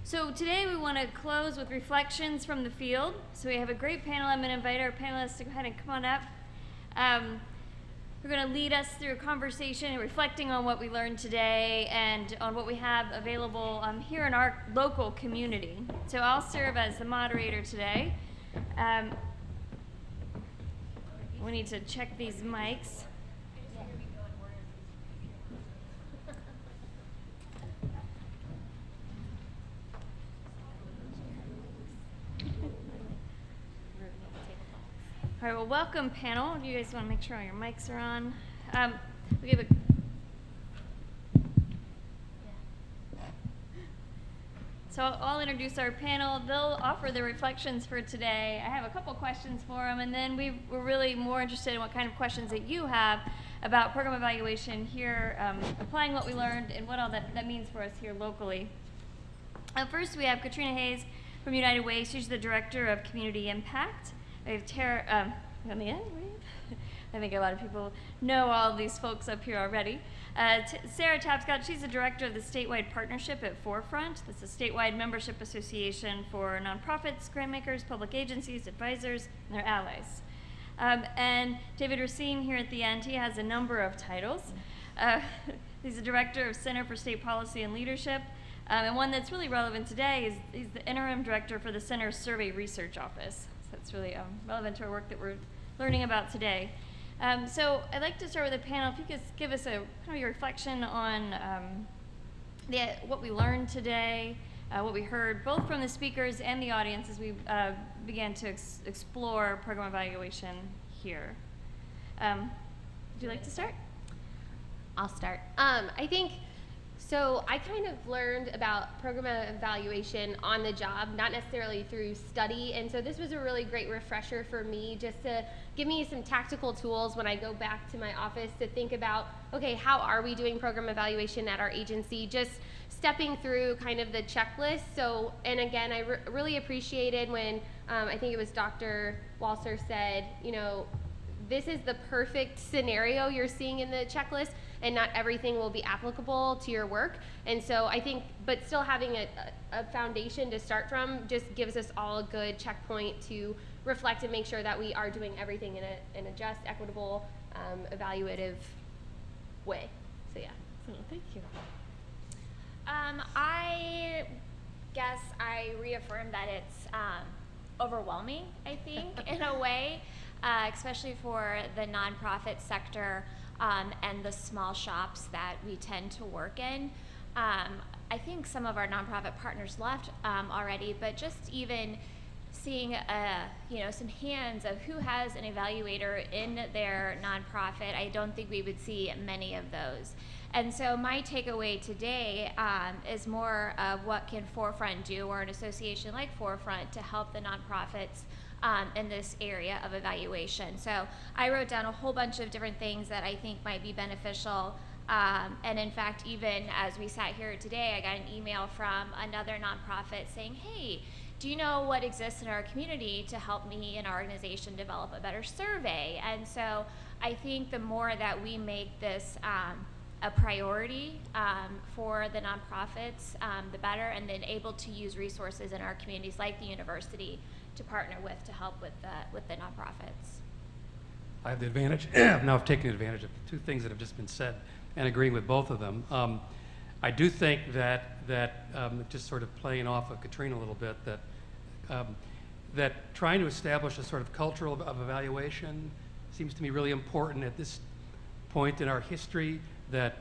So today we want to close with reflections from the field. So we have a great panel. I'm going to invite our panelists to go ahead and come on up. We're going to lead us through a conversation reflecting on what we learned today and on what we have available here in our local community. So I'll serve as the moderator today. We need to check these mics. All right, well, welcome, panel. You guys want to make sure all your mics are on. So I'll introduce our panel. They'll offer their reflections for today. I have a couple questions for them, and then we're really more interested in what kind of questions that you have about program evaluation here, applying what we learned and what all that means for us here locally. First, we have Katrina Hayes from United Way. She's the Director of Community Impact. We have Tara, on the end, right? I think a lot of people know all of these folks up here already. Sarah Tapscott, she's the director of the statewide partnership at Forefront. That's a statewide membership association for nonprofits, grantmakers, public agencies, advisors, and their allies. And David Racine here at the end, he has a number of titles. He's the director of Center for State Policy and Leadership. And one that's really relevant today is he's the interim director for the Center's Survey Research Office. So that's really relevant to our work that we're learning about today. So I'd like to start with the panel. If you could give us a kind of your reflection on what we learned today, what we heard, both from the speakers and the audience as we began to explore program evaluation here. Would you like to start? I'll start. I think, so I kind of learned about program evaluation on the job, not necessarily through study, and so this was a really great refresher for me just to give me some tactical tools when I go back to my office to think about, okay, how are we doing program evaluation at our agency, just stepping through kind of the checklist. So, and again, I really appreciated when I think it was Dr. Walser said, you know, this is the perfect scenario you're seeing in the checklist, and not everything will be applicable to your work. And so I think, but still having a foundation to start from just gives us all a good checkpoint to reflect and make sure that we are doing everything in a just, equitable, evaluative way. So yeah. So thank you. I guess I reaffirm that it's overwhelming, I think, in a way, especially for the nonprofit sector and the small shops that we tend to work in. I think some of our nonprofit partners left already, but just even seeing some hands of who has an evaluator in their nonprofit, I don't think we would see many of those. And so my takeaway today is more of what can Forefront do, or an association like Forefront, to help the nonprofits in this area of evaluation. So I wrote down a whole bunch of different things that I think might be beneficial. And in fact, even as we sat here today, I got an email from another nonprofit saying, hey, do you know what exists in our community to help me and our organization develop a better survey? And so I think the more that we make this a priority for the nonprofits, the better, and then able to use resources in our communities like the university to partner with to help with the nonprofits. I have the advantage, now I've taken advantage of the two things that have just been said and agreeing with both of them. I do think that just sort of playing off of Katrina a little bit, that trying to establish a sort of culture of evaluation seems to me really important at this point in our history, that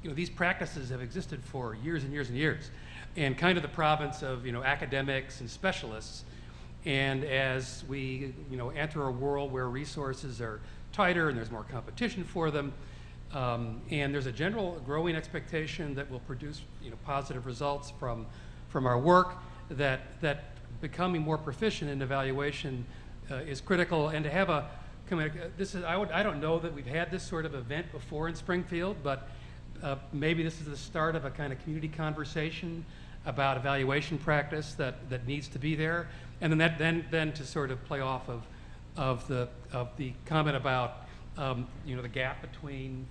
these practices have existed for years and years and years, and kind of the province of academics and specialists. And as we enter a world where resources are tighter and there's more competition for them, and there's a general growing expectation that we'll produce positive results from our work, that becoming more proficient in evaluation is critical. And to have a I don't know that we've had this sort of event before in Springfield, but maybe this is the start of a kind of community conversation about evaluation practice that needs to be there. And then to sort of play off of the comment about the gap between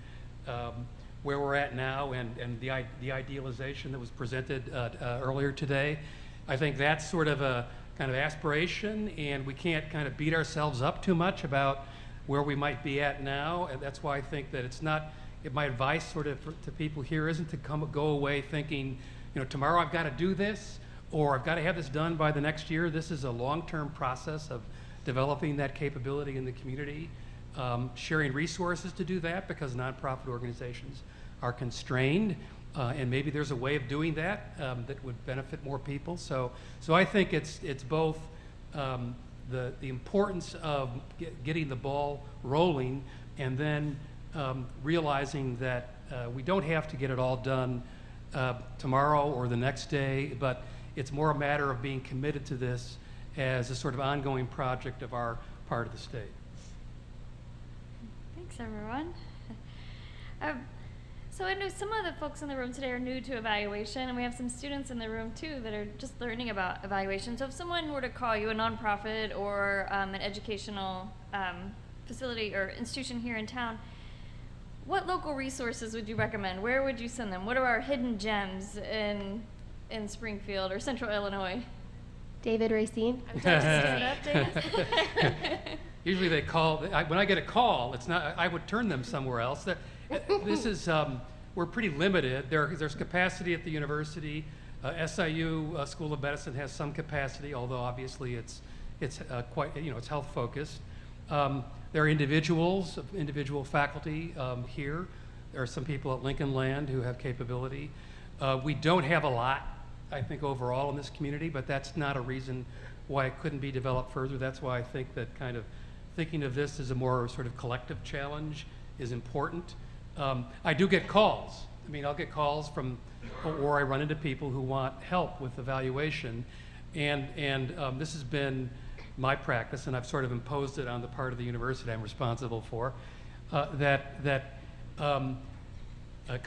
where we're at now and the idealization that was presented earlier today. I think that's sort of a kind of aspiration, and we can't kind of beat ourselves up too much about where we might be at now. And that's why I think that it's not, my advice sort of to people here isn't to go away thinking, tomorrow I've got to do this, or I've got to have this done by the next year. This is a long-term process of developing that capability in the community, sharing resources to do that, because nonprofit organizations are constrained, and maybe there's a way of doing that that would benefit more people. So I think it's both the importance of getting the ball rolling, and then realizing that we don't have to get it all done tomorrow or the next day, but it's more a matter of being committed to this as a sort of ongoing project of our part of the state. Thanks, everyone. So I know some of the folks in the room today are new to evaluation, and we have some students in the room too that are just learning about evaluation. So if someone were to call you, a nonprofit or an educational facility or institution here in town, what local resources would you recommend? Where would you send them? What are our hidden gems in Springfield or Central Illinois? David Racine. I'm glad to stand up, Dave. Usually they call, when I get a call, it's not, I would turn them somewhere else. This is, we're pretty limited. There's capacity at the university. SIU School of Medicine has some capacity, although obviously it's quite, it's health focused. There are individual faculty here. There are some people at Lincoln Land who have capability. We don't have a lot, I think, overall in this community, but that's not a reason why it couldn't be developed further. That's why I think that kind of thinking of this as a more sort of collective challenge is important. I do get calls. I mean, I'll get calls from, or I run into people who want help with evaluation, and this has been my practice, and I've sort of imposed it on the part of the university I'm responsible for, because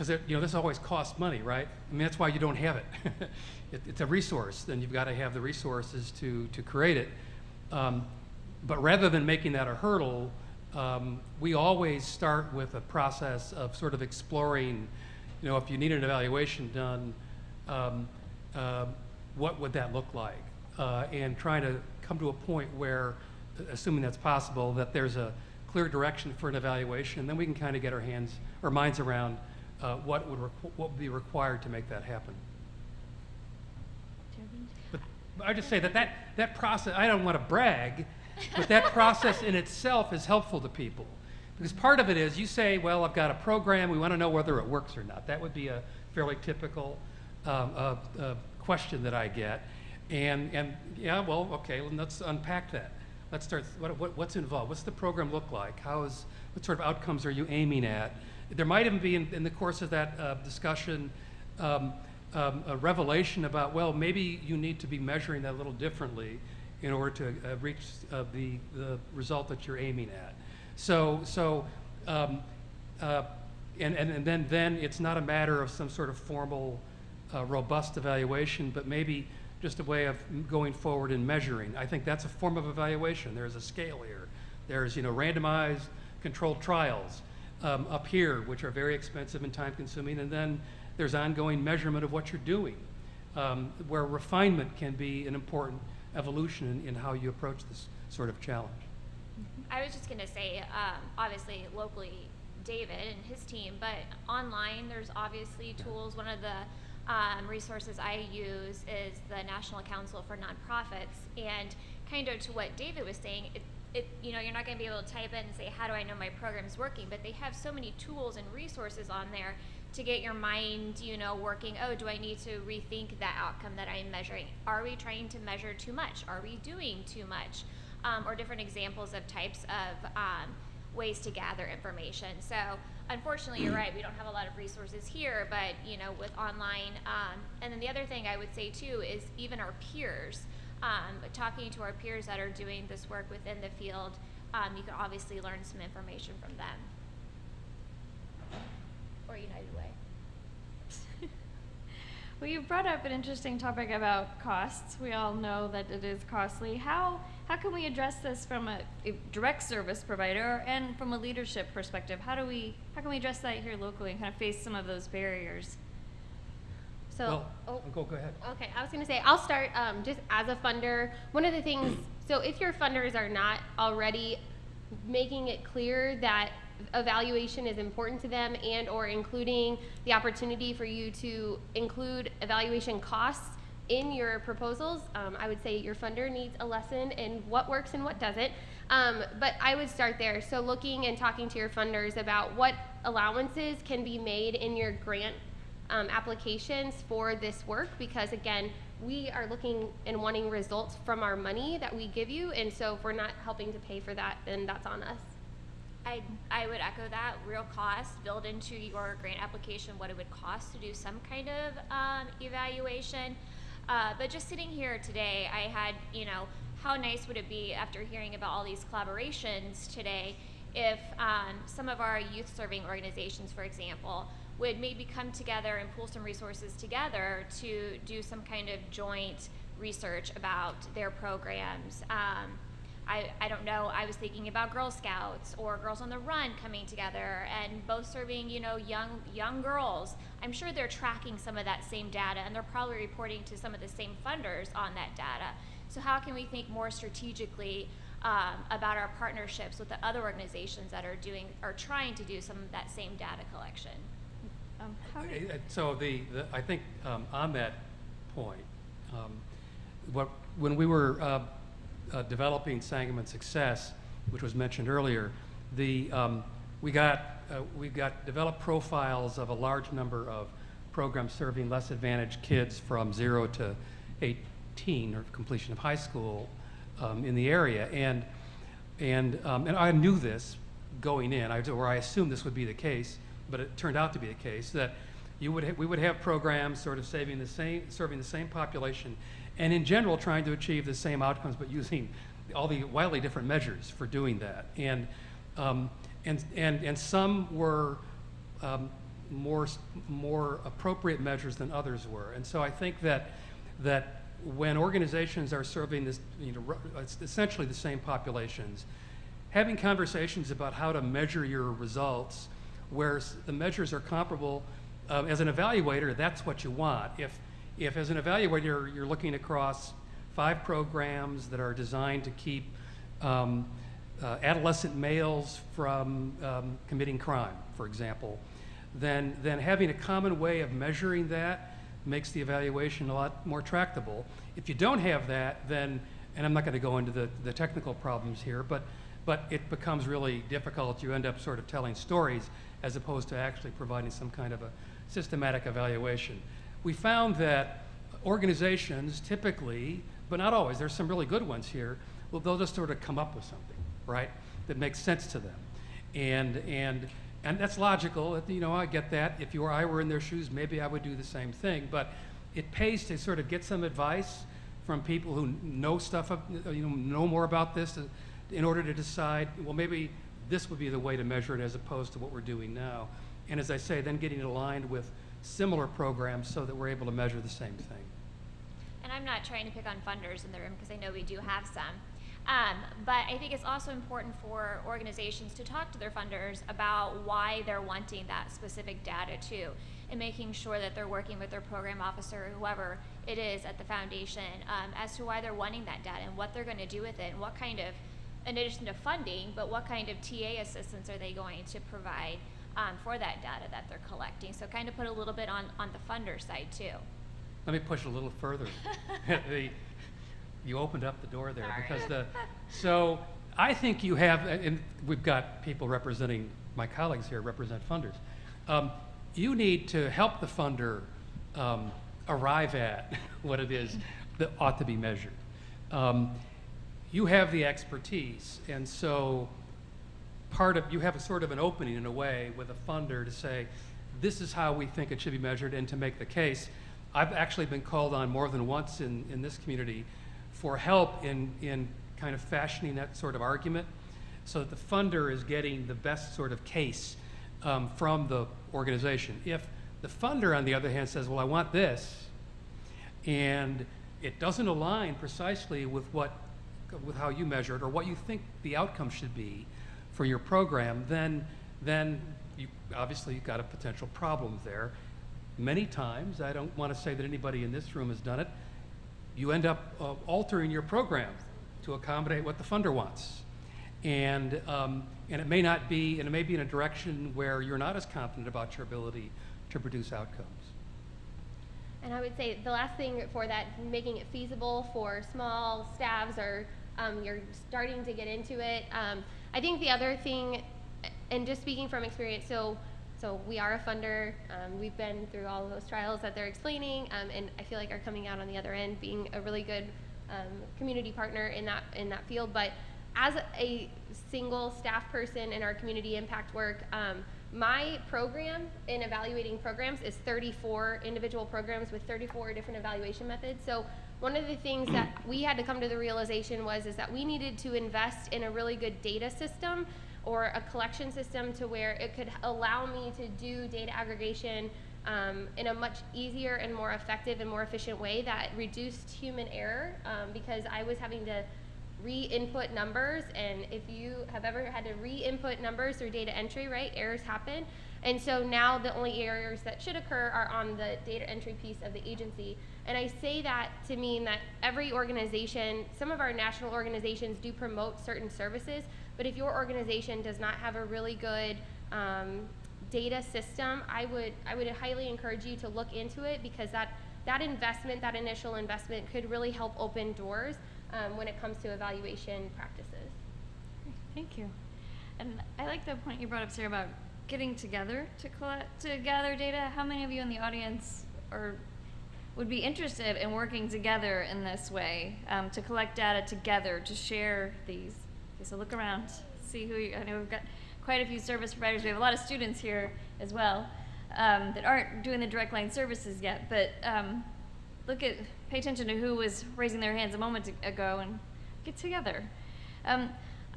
this always costs money, right? I mean, that's why you don't have it. It's a resource, then you've got to have the resources to create it. But rather than making that a hurdle, we always start with a process of sort of exploring, if you need an evaluation done, what would that look like? And trying to come to a point where, assuming that's possible, that there's a clear direction for an evaluation, and then we can kind of get our minds around what would be required to make that happen. But I just say that process, I don't want to brag, but that process in itself is helpful to people. Because part of it is, you say, well, I've got a program, we want to know whether it works or not. That would be a fairly typical question that I get. And yeah, well, okay, let's unpack that. Let's start, what's involved? What's the program look like? What sort of outcomes are you aiming at? There might even be, in the course of that discussion, a revelation about, well, maybe you need to be measuring that a little differently in order to reach the result that you're aiming at. And then it's not a matter of some sort of formal, robust evaluation, but maybe just a way of going forward and measuring. I think that's a form of evaluation. There's a scale here. There's randomized controlled trials up here, which are very expensive and time consuming, and then there's ongoing measurement of what you're doing, where refinement can be an important evolution in how you approach this sort of challenge. I was just going to say, obviously, locally, David and his team, but online, there's obviously tools. One of the resources I use is the National Council for Nonprofits, and kind of to what David was saying, you're not going to be able to type in and say, how do I know my program's working? But they have so many tools and resources on there to get your mind, working. Oh, do I need to rethink that outcome that I'm measuring? Are we trying to measure too much? Are we doing too much? Or different examples of types of ways to gather information. So unfortunately, you're right, we don't have a lot of resources here, but with online, and then the other thing I would say too is even our peers, talking to our peers that are doing this work within the field, you can obviously learn some information from them. Or United Way. Well, you brought up an interesting topic about costs. We all know that it is costly. How how can we address this from a direct service provider and from a leadership perspective? How can we address that here locally and kind of face some of those barriers? So, Well, go ahead. okay, I was going to say, I'll start just as a funder. One of the things, so if your funders are not already making it clear that evaluation is important to them and or including the opportunity for you to include evaluation costs in your proposals, I would say your funder needs a lesson in what works and what doesn't. But I would start there. So looking and talking to your funders about what allowances can be made in your grant applications for this work, because again, we are looking and wanting results from our money that we give you, and so if we're not helping to pay for that, then that's on us. I would echo that. Real cost, build into your grant application what it would cost to do some kind of evaluation. But just sitting here today, I had, how nice would it be after hearing about all these collaborations today if some of our youth serving organizations, for example, would maybe come together and pool some resources together to do some kind of joint research about their programs. I don't know, I was thinking about Girl Scouts or Girls on the Run coming together and both serving, young girls. I'm sure they're tracking some of that same data and they're probably reporting to some of the same funders on that data. So how can we think more strategically about our partnerships with the other organizations that are trying to do some of that same data collection? So I think on that point, when we were developing Sangamon Success, which was mentioned earlier, we got developed profiles of a large number of programs serving less advantaged kids from 0 to 18 or completion of high school in the area, and I knew this going in, or I assumed this would be the case, but it turned out to be the case that we would have programs sort of serving the same population, and in general trying to achieve the same outcomes, but using all the wildly different measures for doing that. And some were more appropriate measures than others were. And so I think that when organizations are serving this, it's essentially the same populations, having conversations about how to measure your results, where the measures are comparable, as an evaluator, that's what you want. If as an evaluator you're looking across 5 programs that are designed to keep adolescent males from committing crime, for example, then having a common way of measuring that makes the evaluation a lot more tractable. If you don't have that, then, and I'm not going to go into the technical problems here, but it becomes really difficult. You end up sort of telling stories as opposed to actually providing some kind of a systematic evaluation. We found that organizations typically, but not always, there's some really good ones here, well, they'll just sort of come up with something, right, that makes sense to them. And that's logical, I get that. If I were in their shoes, maybe I would do the same thing, but it pays to sort of get some advice from people who know stuff, know more about this in order to decide, well, maybe this would be the way to measure it as opposed to what we're doing now. And as I say, then getting it aligned with similar programs so that we're able to measure the same thing. And I'm not trying to pick on funders in the room because I know we do have some. But I think it's also important for organizations to talk to their funders about why they're wanting that specific data too, and making sure that they're working with their program officer, whoever it is at the foundation, as to why they're wanting that data and what they're going to do with it and what kind of, in addition to funding, but what kind of TA assistance are they going to provide for that data that they're collecting. So kind of put a little bit on the funder side too. Let me push a little further. You opened up the door there. Sorry. Because so I think you have, and we've got people representing, my colleagues here represent funders. You need to help the funder arrive at what it is that ought to be measured. You have the expertise, and so you have a sort of an opening in a way with a funder to say, this is how we think it should be measured, and to make the case. I've actually been called on more than once in this community for help in kind of fashioning that sort of argument so that the funder is getting the best sort of case from the organization. If the funder, on the other hand, says, well, I want this, and it doesn't align precisely with what with how you measure it or what you think the outcome should be for your program, then you obviously you've got a potential problem there. Many times, I don't want to say that anybody in this room has done it, you end up altering your program to accommodate what the funder wants. And it may not be, and it may be in a direction where you're not as confident about your ability to produce outcomes. And I would say the last thing for that, making it feasible for small staffs or you're starting to get into it. I think the other thing, and just speaking from experience, so we are a funder. We've been through all of those trials that they're explaining, and I feel like are coming out on the other end being a really good community partner in that field. But as a single staff person in our community impact work, my program in evaluating programs is 34 individual programs with 34 different evaluation methods. So one of the things that we had to come to the realization is that we needed to invest in a really good data system or a collection system to where it could allow me to do data aggregation in a much easier and more effective and more efficient way that reduced human error, because I was having to re-input numbers, and if you have ever had to re-input numbers through data entry, right, errors happen. And so now the only errors that should occur are on the data entry piece of the agency. And I say that to mean that every organization, some of our national organizations do promote certain services, but if your organization does not have a really good data system, I would highly encourage you to look into it, because that investment, that initial investment, could really help open doors when it comes to evaluation practices. Thank you. And I like the point you brought up, Sarah, about getting together to gather data. How many of you in the audience would be interested in working together in this way, to collect data together, to share these? Okay, so look around, see I know we've got quite a few service providers. We have a lot of students here as well that aren't doing the direct line services yet, but pay attention to who was raising their hands a moment ago and get together.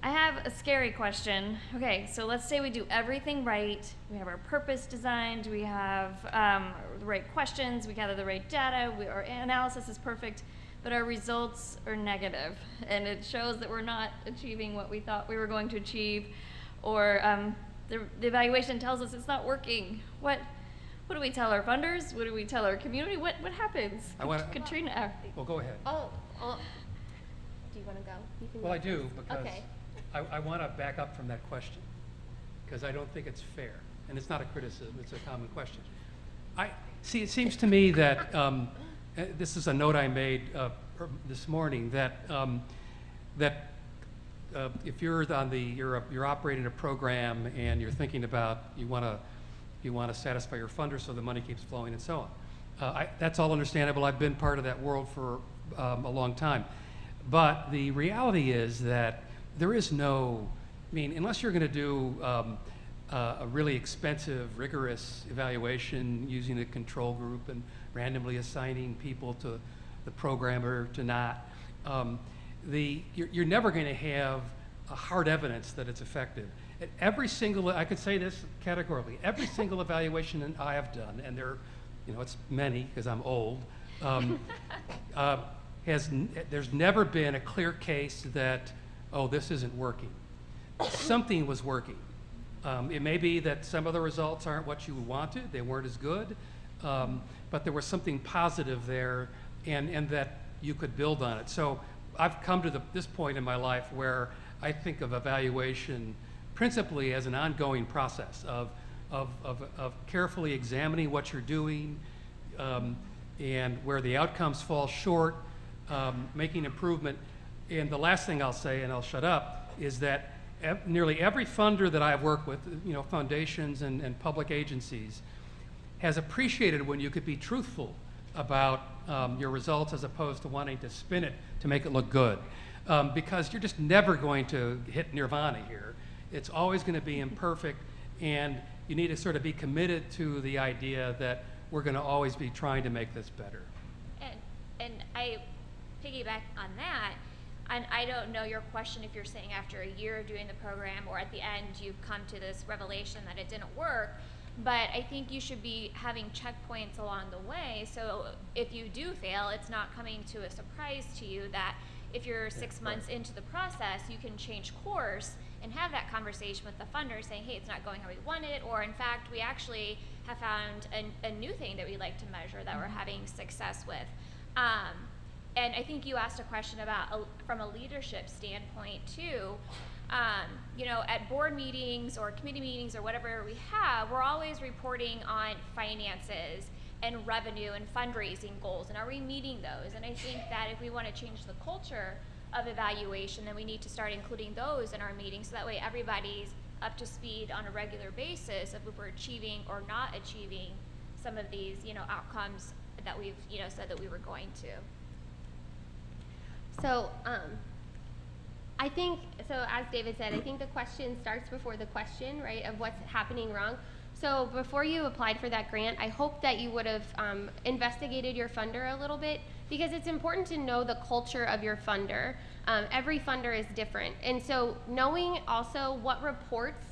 I have a scary question. Okay, so let's say we do everything right. We have our purpose designed. We have the right questions. We gather the right data. Our analysis is perfect, but our results are negative, and it shows that we're not achieving what we thought we were going to achieve, or the evaluation tells us it's not working. What do we tell our funders? What do we tell our community? What happens? Katrina. Well, go ahead. Oh, do you want to go? You can Well, go I do, first. because Okay. I want to back up from that question, because I don't think it's fair. And it's not a criticism, it's a common question. See, it seems to me that, this is a note I made this morning, that if you're you're operating a program and you're thinking about, you want to satisfy your funder so the money keeps flowing and so on. That's all understandable. I've been part of that world for a long time. But the reality is that there is unless you're going to do a really expensive, rigorous evaluation using a control group and randomly assigning people to the program or to not, you're never going to have a hard evidence that it's effective. At every single, I could say this categorically, every single evaluation that I have done, and it's many because I'm old, there's never been a clear case that, oh, this isn't working. Something was working. It may be that some of the results aren't what you wanted, they weren't as good, but there was something positive there, and that you could build on it. So I've come to this point in my life where I think of evaluation principally as an ongoing process of carefully examining what you're doing, and where the outcomes fall short, making improvement. And the last thing I'll say, and I'll shut up, is that nearly every funder that I've worked with, foundations and public agencies, has appreciated when you could be truthful about your results as opposed to wanting to spin it to make it look good. Because you're just never going to hit nirvana here. It's always going to be imperfect, and you need to sort of be committed to the idea that we're going to always be trying to make this better. And I piggyback on that, and I don't know your question if you're saying after a year of doing the program or at the end you've come to this revelation that it didn't work, but I think you should be having checkpoints along the way, so if you do fail, it's not coming to a surprise to you that if you're 6 months into the process, you can change course and have that conversation with the funder saying, hey, it's not going how we wanted, or in fact, we actually have found a new thing that we like to measure that we're having success with. And I think you asked a question about, from a leadership standpoint too, you know, at board meetings or committee meetings or whatever we have, we're always reporting on finances and revenue and fundraising goals, and are we meeting those? And I think that if we want to change the culture of evaluation, then we need to start including those in our meetings, so that way everybody's up to speed on a regular basis of if we're achieving or not achieving some of these, you know, outcomes that we've, you know, said that we were going to. So, I think, so as David said, I think the question starts before the question, right, of what's happening wrong. So before you applied for that grant, I hope that you would have investigated your funder a little bit, because it's important to know the culture of your funder. Every funder is different. And so knowing also what reports,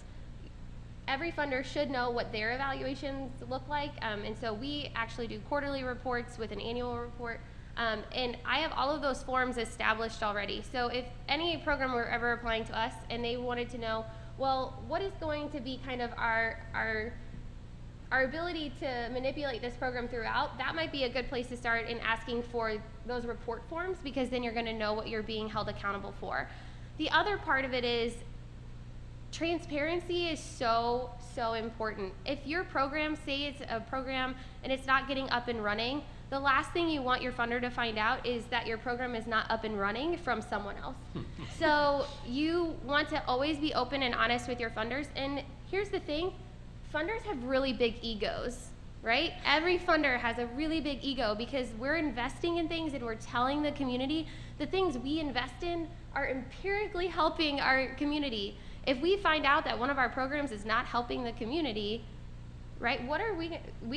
every funder should know what their evaluations look like. And so we actually do quarterly reports with an annual report. And I have all of those forms established already. So if any program were ever applying to us and they wanted to know, well, what is going to be kind of our ability to manipulate this program throughout, that might be a good place to start in asking for those report forms, because then you're going to know what you're being held accountable for. The other part of it is transparency is so important. If your program, say it's a program and it's not getting up and running, the last thing you want your funder to find out is that your program is not up and running from someone else. So you want to always be open and honest with your funders. And here's the thing, funders have really big egos, right? Every funder has a really big ego, because we're investing in things and we're telling the community the things we invest in are empirically helping our community. If we find out that one of our programs is not helping the community, right, we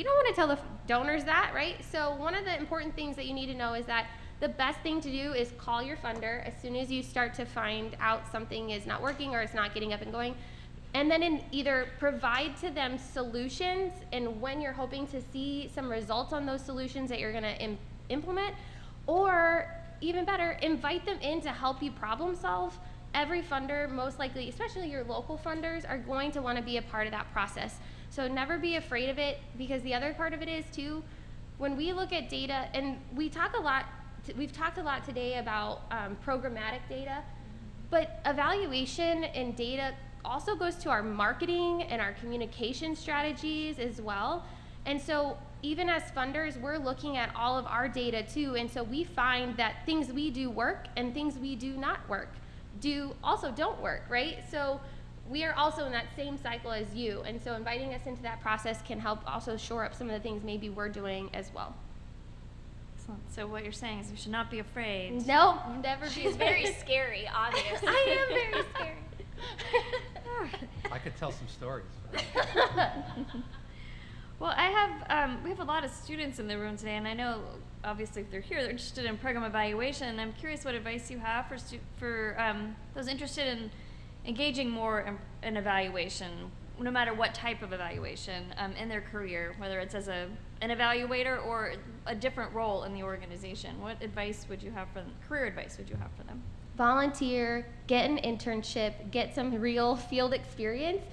don't want to tell the donors that, right? So one of the important things that you need to know is that the best thing to do is call your funder as soon as you start to find out something is not working or it's not getting up and going, and then either provide to them solutions, and when you're hoping to see some results on those solutions that you're going to implement, or even better, invite them in to help you problem solve. Every funder, most likely, especially your local funders, are going to want to be a part of that process. So never be afraid of it, because the other part of it is too, when we look at data, and we've talked a lot today about programmatic data, but evaluation and data also goes to our marketing and our communication strategies as well. And so even as funders, we're looking at all of our data too, and so we find that things we do work and things we do not work also don't work, right? So we are also in that same cycle as you, and so inviting us into that process can help also shore up some of the things maybe we're doing as well. Excellent. So what you're saying is we should not be afraid. No, never be She's very scary, obviously. I am very scary. I could tell some stories. Well, we have a lot of students in the room today, and I know obviously if they're here, they're interested in program evaluation, and I'm curious what advice you have for those interested in engaging more in evaluation, no matter what type of evaluation in their career, whether it's as an evaluator or a different role in the organization. What advice would you have for them? Career advice would you have for them? Volunteer, get an internship, get some real field experience.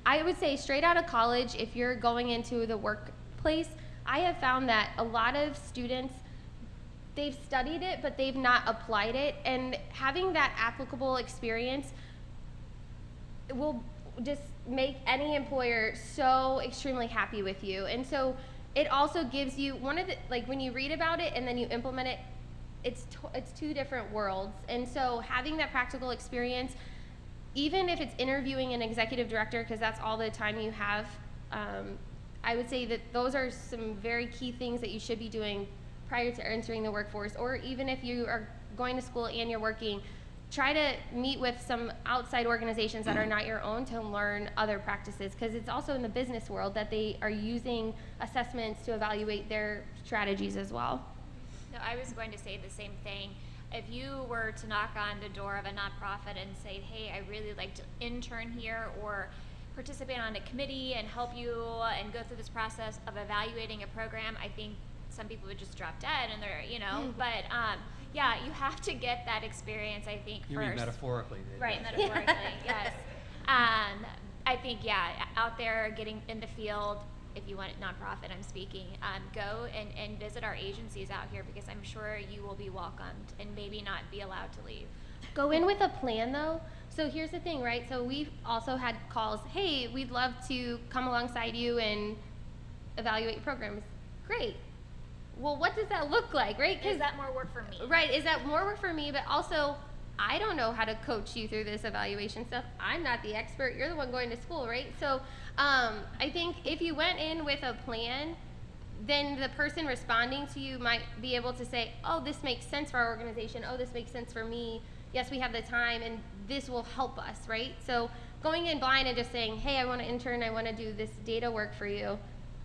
I would say straight out of college, if you're going into the workplace, I have found that a lot of students, they've studied it, but they've not applied it, and having that applicable experience will just make any employer so extremely happy with you. And so it also gives you when you read about it and then you implement it, it's two different worlds. And so having that practical experience, even if it's interviewing an executive director, because that's all the time you have, I would say that those are some very key things that you should be doing prior to entering the workforce. Or even if you are going to school and you're working, try to meet with some outside organizations that are not your own to learn other practices, because it's also in the business world that they are using assessments to evaluate their strategies as well. No, I was going to say the same thing. If you were to knock on the door of a nonprofit and say, hey, I really like to intern here or participate on a committee and help you and go through this process of evaluating a program, I think some people would just drop dead and they're, you know, but yeah, you have to get that experience, I think, You first. mean metaphorically. Dave. Right, metaphorically, yes. I think, yeah, out there getting in the field, if you want nonprofit, I'm speaking, go and visit our agencies out here because I'm sure you will be welcomed and maybe not be allowed to leave. Go in with a plan though. So here's the thing, right? So we've also had calls, hey, we'd love to come alongside you and evaluate your programs. Great. Well, what does that look like, right? Is that more work for me? Right, is that more work for me, but also I don't know how to coach you through this evaluation stuff. I'm not the expert. You're the one going to school, right? So I think if you went in with a plan, then the person responding to you might be able to say, oh, this makes sense for our organization. Oh, this makes sense for me. Yes, we have the time, and this will help us, right? So going in blind and just saying, hey, I want to intern, I want to do this data work for you,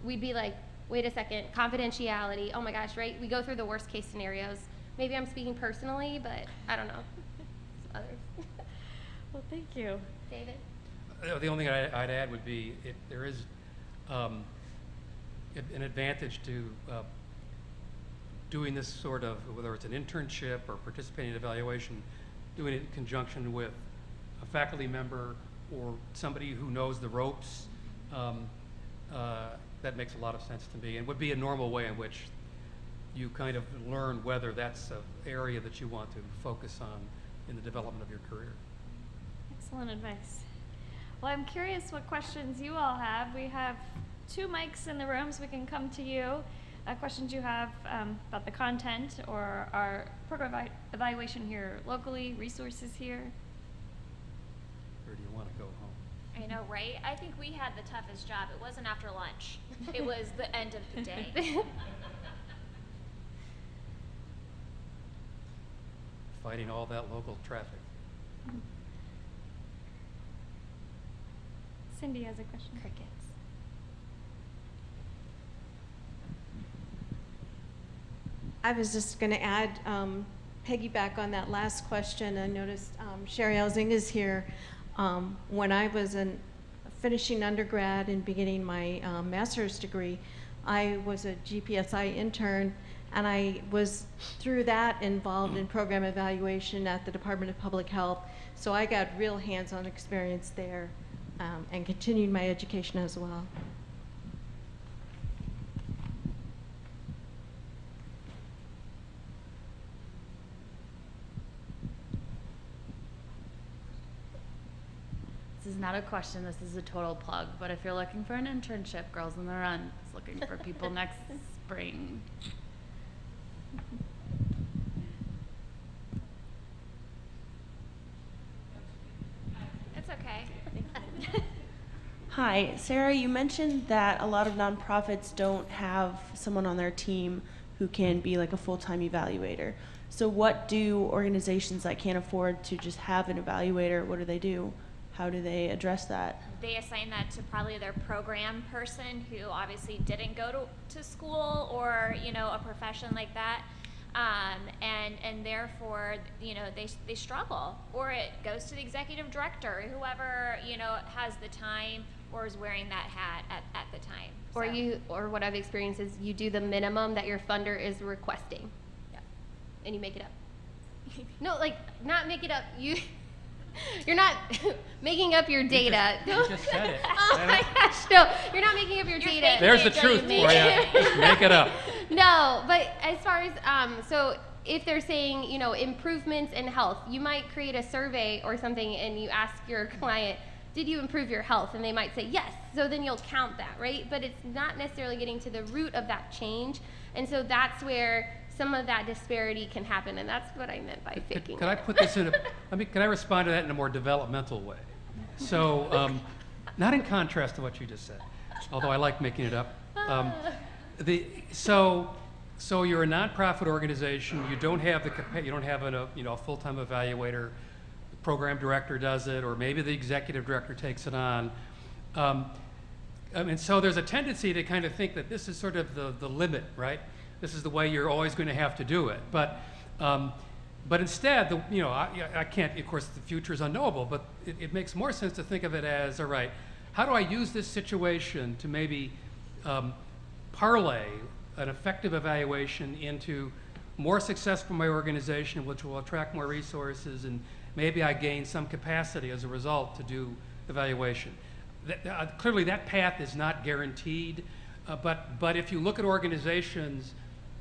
we'd be like, wait a second, confidentiality, oh my gosh, right? We go through the worst case scenarios. Maybe I'm speaking personally, but I don't know. Others. Well, thank you. David? The only thing I'd add would be there is an advantage to doing this sort of, whether it's an internship or participating in evaluation, doing it in conjunction with a faculty member or somebody who knows the ropes. That makes a lot of sense to me and would be a normal way in which you kind of learn whether that's an area that you want to focus on in the development of your career. Excellent advice. Well, I'm curious what questions you all have. We have 2 mics in the room, so we can come to you. Questions you have about the content or our program evaluation here locally, resources here. Or do you want to go home? I know, right? I think we had the toughest job. It wasn't after lunch. It was the end of the day. Fighting all that local traffic. Cindy has a question. Crickets. I was just going to add, piggyback on that last question. I noticed Sherry Elsing is here. When I was finishing undergrad and beginning my master's degree, I was a GPSI intern, and I was, through that, involved in program evaluation at the Department of Public Health. So I got real hands-on experience there and continued my education as well. This is not a question, this is a total plug, but if you're looking for an internship, Girls on the Run is looking for people next spring. It's okay. Hi, Sarah, you mentioned that a lot of nonprofits don't have someone on their team who can be like a full-time evaluator. So what do organizations that can't afford to just have an evaluator, what do they do? How do they address that? They assign that to probably their program person who obviously didn't go to school or, you know, a profession like that. And therefore, you know, they struggle. Or it goes to the executive director, whoever, you know, has the time or is wearing that hat at the time. Or So- or what I've experienced is you do the minimum that your funder is requesting. Yeah. And you make it up. No, like, not make it up. You're not making up your data. You just said it. Oh my gosh, no, you're not making up your You're data. faking There's the it till you truth for make you. it. Make it up. No, but as far as so if they're saying, you know, improvements in health, you might create a survey or something and you ask your client, did you improve your health? And they might say yes. So then you'll count that, right? But it's not necessarily getting to the root of that change. And so that's where some of that disparity can happen, and that's what I meant by faking Could I it. put this in can I respond to that in a more developmental way? So, not in contrast to what you just said, although I like making it up. So you're a nonprofit organization. You don't have a full-time evaluator. The program director does it, or maybe the executive director takes it on. And so there's a tendency to kind of think that this is sort of the limit, right? This is the way you're always going to have to do it. But instead, I can't, of course, the future is unknowable, but it makes more sense to think of it as, all right, how do I use this situation to maybe parlay an effective evaluation into more success for my organization, which will attract more resources, and maybe I gain some capacity as a result to do evaluation. Clearly, that path is not guaranteed, but if you look at organizations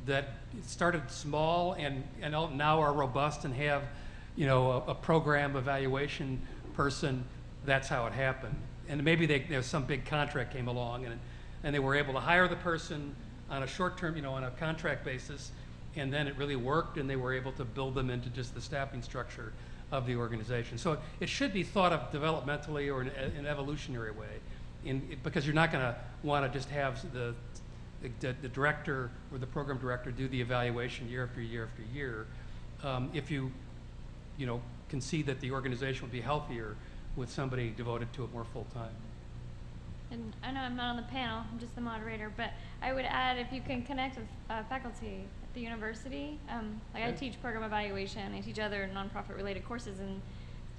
that started small and now are robust and have, you know, a program evaluation person, that's how it happened. And maybe there's some big contract came along and they were able to hire the person on a short-term, you know, on a contract basis, and then it really worked and they were able to build them into just the staffing structure of the organization. So it should be thought of developmentally or in an evolutionary way, because you're not going to want to just have the director or the program director do the evaluation year after year after year. If you know, can see that the organization would be healthier with somebody devoted to it more full time. And I know I'm not on the panel, I'm just the moderator, but I would add if you can connect with faculty at the university. Like I teach program evaluation, I teach other nonprofit related courses, and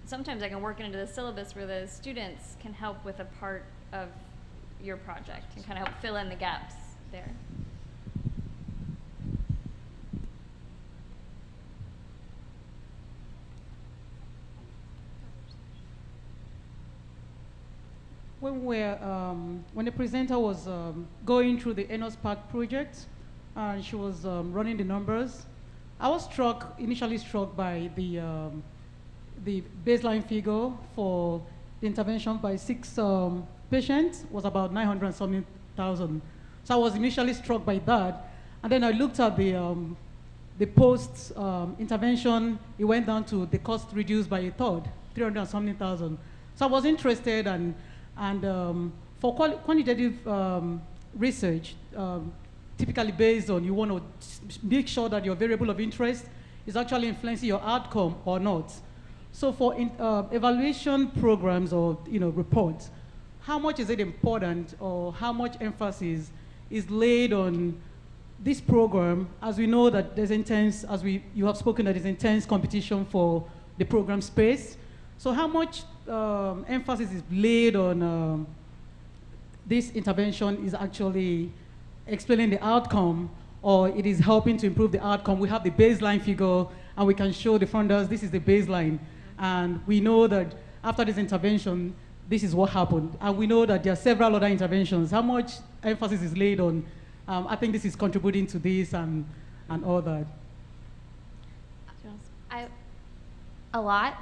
sometimes I can work into the syllabus where the students can help with a part of your project and kind of help fill in the gaps there. When the presenter was going through the Enos Park project, and she was running the numbers, I was initially struck by the baseline figure for the intervention by 6 patients was about 900 and something thousand. So I was initially struck by that, and then I looked at the post intervention. It went down to the cost reduced by a third, 300 and something thousand. So I was interested, and for quantitative research, typically based on you want to make sure that your variable of interest is actually influencing your outcome or not. So for evaluation programs or reports, how much is it important, or how much emphasis is laid on this program, as we know that there's intense, you have spoken, that there's intense competition for the program space. So how much emphasis is laid on this intervention is actually explaining the outcome, or it is helping to improve the outcome? We have the baseline figure, and we can show the funders this is the baseline. And we know that after this intervention, this is what happened. And we know that there are several other interventions. How much emphasis is laid on, I think this is contributing to this and all that? A lot.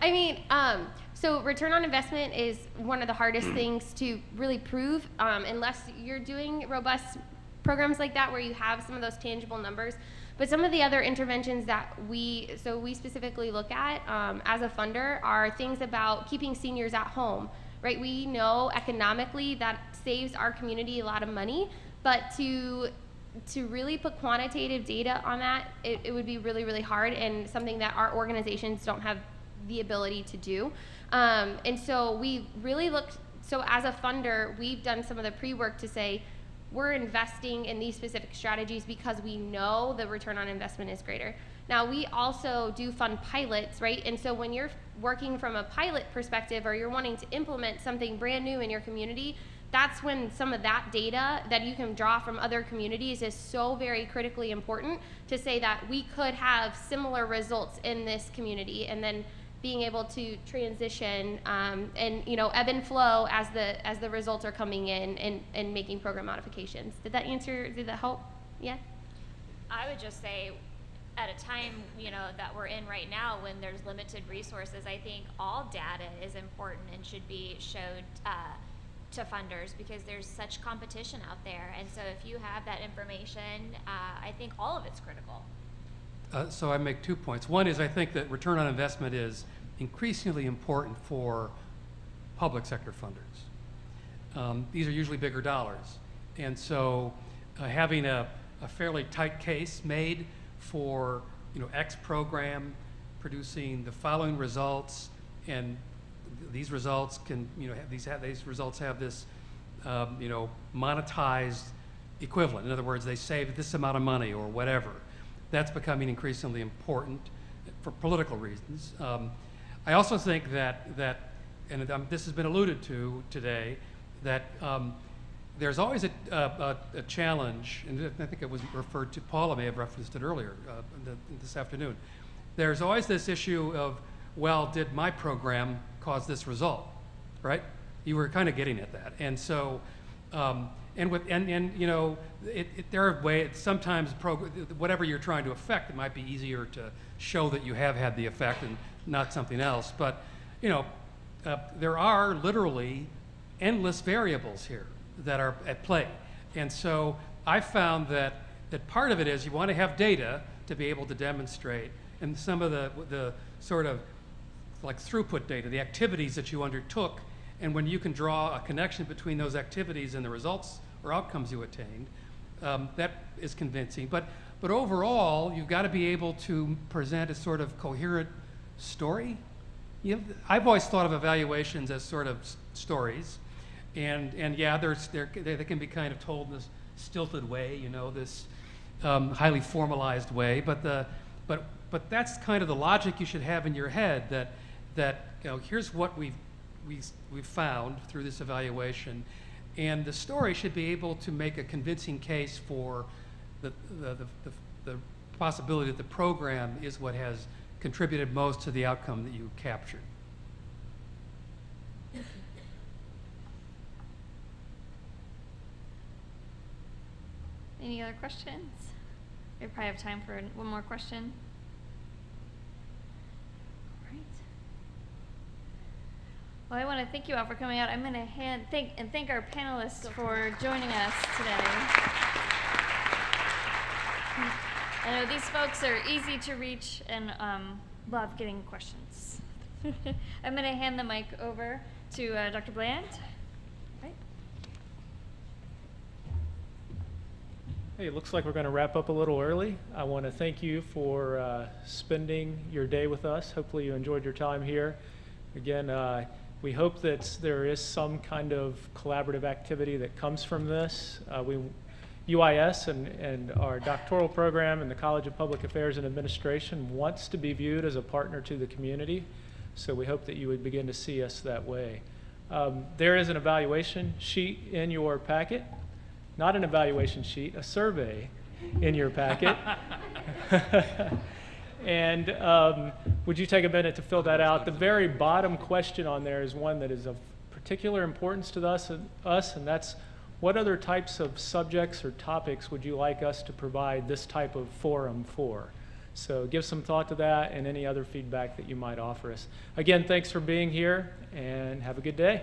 I mean, so return on investment is one of the hardest things to really prove, unless you're doing robust programs like that where you have some of those tangible numbers. But some of the other interventions that we specifically look at as a funder are things about keeping seniors at home, right? We know economically that saves our community a lot of money, but to really put quantitative data on that, it would be really, really hard, and something that our organizations don't have the ability to do. And so we really looked, so as a funder, we've done some of the pre-work to say, we're investing in these specific strategies because we know the return on investment is greater. Now, we also do fund pilots, right? And so when you're working from a pilot perspective, or you're wanting to implement something brand new in your community, that's when some of that data that you can draw from other communities is so very critically important to say that we could have similar results in this community, and then being able to transition and ebb and flow as the results are coming in, and making program modifications. Did that help? Yeah? I would just say, at a time that we're in right now when there's limited resources, I think all data is important and should be showed to funders, because there's such competition out there. And so if you have that information, I think all of it's critical. So I make 2 points. One is, I think that return on investment is increasingly important for public sector funders. These are usually bigger dollars. And so having a fairly tight case made for X program producing the following results, and these results can these results have this monetized equivalent. In other words, they save this amount of money or whatever. That's becoming increasingly important for political reasons. I also think that and this has been alluded to today, that there's always a challenge, and I think it was referred to, Paula may have referenced it earlier this afternoon. There's always this issue of, well, did my program cause this result, right? You were kind of getting at that. And so, and you know, there are ways, sometimes whatever you're trying to affect, it might be easier to show that you have had the effect and not something else. But, you know, there are literally endless variables here that are at play. And so I found that part of it is you want to have data to be able to demonstrate, and some of the sort of like throughput data, the activities that you undertook, and when you can draw a connection between those activities and the results or outcomes you attained, that is convincing. But overall, you've got to be able to present a sort of coherent story. I've always thought of evaluations as sort of stories. And yeah, they can be kind of told in this stilted way, you know, this highly formalized way. But that's kind of the logic you should have in your head. That you know, here's what we've found through this evaluation, and the story should be able to make a convincing case for the possibility that the program is what has contributed most to the outcome that you captured. Any other questions? We probably have time for one more question. All right. Well, I want to thank you all for coming out. I'm going to thank our panelists for joining us today. I know these folks are easy to reach and love getting questions. I'm going to hand the mic over to Dr. Bland. Right. Hey, it looks like we're going to wrap up a little early. I want to thank you for spending your day with us. Hopefully you enjoyed your time here. Again, we hope that there is some kind of collaborative activity that comes from this. UIS and our doctoral program and the College of Public Affairs and Administration wants to be viewed as a partner to the community, so we hope that you would begin to see us that way. There is an evaluation sheet in your packet, not an evaluation sheet, a survey in your packet. And would you take a minute to fill that out? The very bottom question on there is one that is of particular importance to us, and that's, what other types of subjects or topics would you like us to provide this type of forum for? So give some thought to that and any other feedback that you might offer us. Again, thanks for being here, and have a good day.